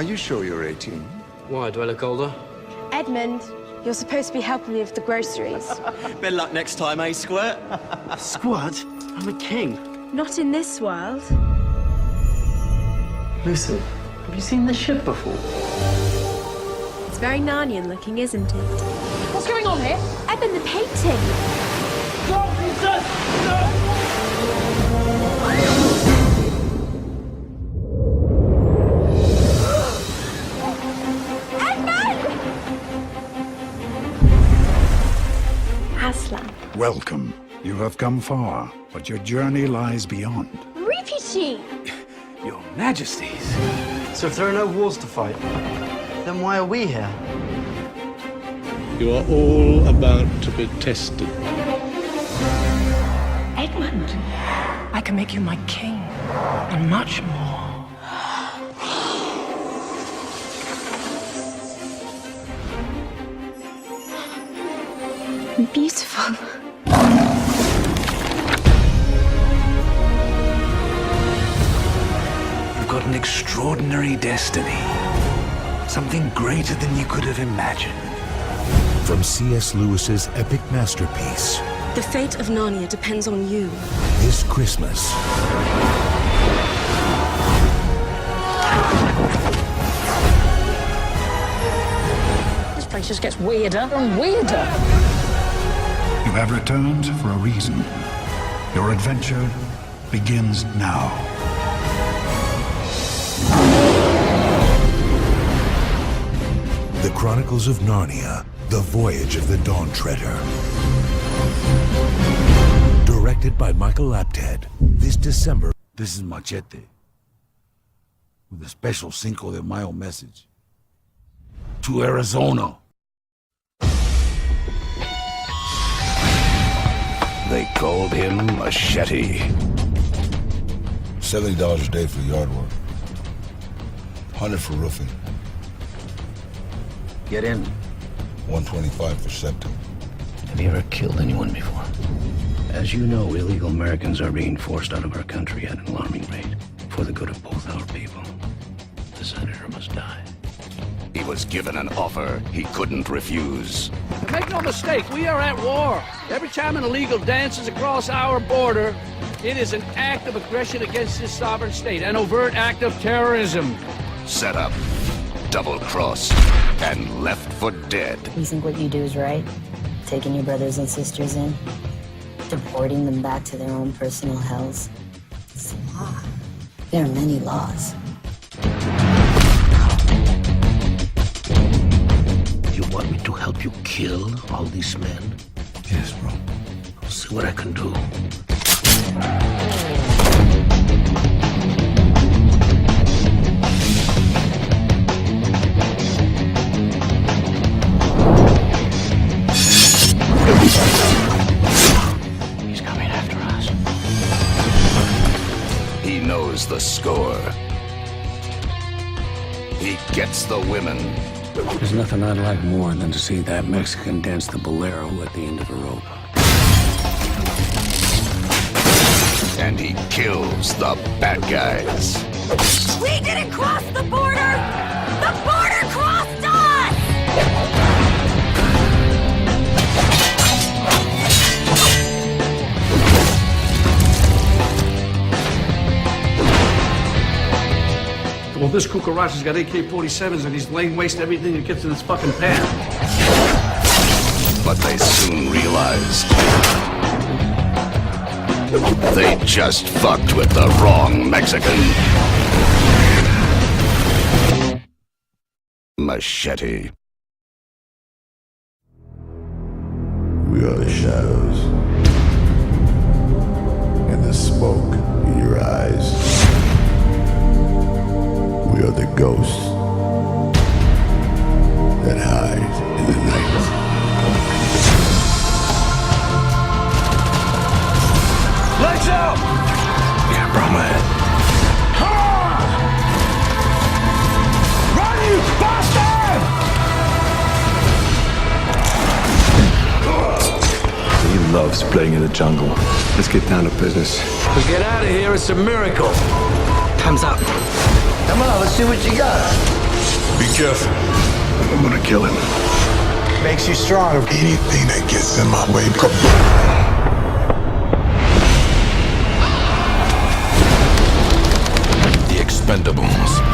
Are you sure you're 18? Why, do I look older? Edmund, you're supposed to be helping me with the groceries. Better luck next time, eh, Squirt? Squirt? I'm a king. Not in this world. Listen, have you seen this ship before? It's very Narnian looking, isn't it? What's going on here? Edmund, the painting! Aslan. Welcome. You have come far, but your journey lies beyond. Refugee! Your Majesties. So if there are no wars to fight, then why are we here? You are all about to be tested. Edmund, I can make you my king, and much more. Beautiful. You've got an extraordinary destiny. Something greater than you could have imagined. From C.S. Lewis's epic masterpiece, The fate of Narnia depends on you. this Christmas, This place just gets weirder and weirder. You have returned for a reason. Your adventure begins now. The Chronicles of Narnia, The Voyage of the Dawn Treader. Directed by Michael Apted. This December. This is Machete. With a special Cinco de Mayo message. To Arizona. They called him Machete. $70 a day for yard work. 100 for roofing. Get in. 125 for septic. Have you ever killed anyone before? As you know, illegal Americans are being forced out of our country at an alarming rate. For the good of both our people, the senator must die. He was given an offer he couldn't refuse. Make no mistake, we are at war. Every time an illegal dances across our border, it is an act of aggression against this sovereign state, an overt act of terrorism. Set up, double-crossed, and left for dead. You think what you do is right? Taking your brothers and sisters in? Deporting them back to their own personal hells? It's a law. There are many laws. You want me to help you kill all these men? Yes, bro. I'll see what I can do. He's coming after us. He knows the score. He gets the women. There's nothing I'd like more than to see that Mexican dance the bolero at the end of a rope. And he kills the bad guys. We didn't cross the border! The border crossed us! Well, this cucaracha's got AK-47s and he's laying waste to everything that gets in his fucking path. But they soon realized they just fucked with the wrong Mexican. Machete. We are the shadows. And the smoke in your eyes. We are the ghosts that hide in the night. Lights out! Yeah, bro, man. Run, you bastard! He loves playing in the jungle. Let's get down to business. To get out of here, it's a miracle. Time's up. Come on, let's see what you got. Be careful. I'm gonna kill him. Makes you stronger. Anything that gets in my way, The Expendables.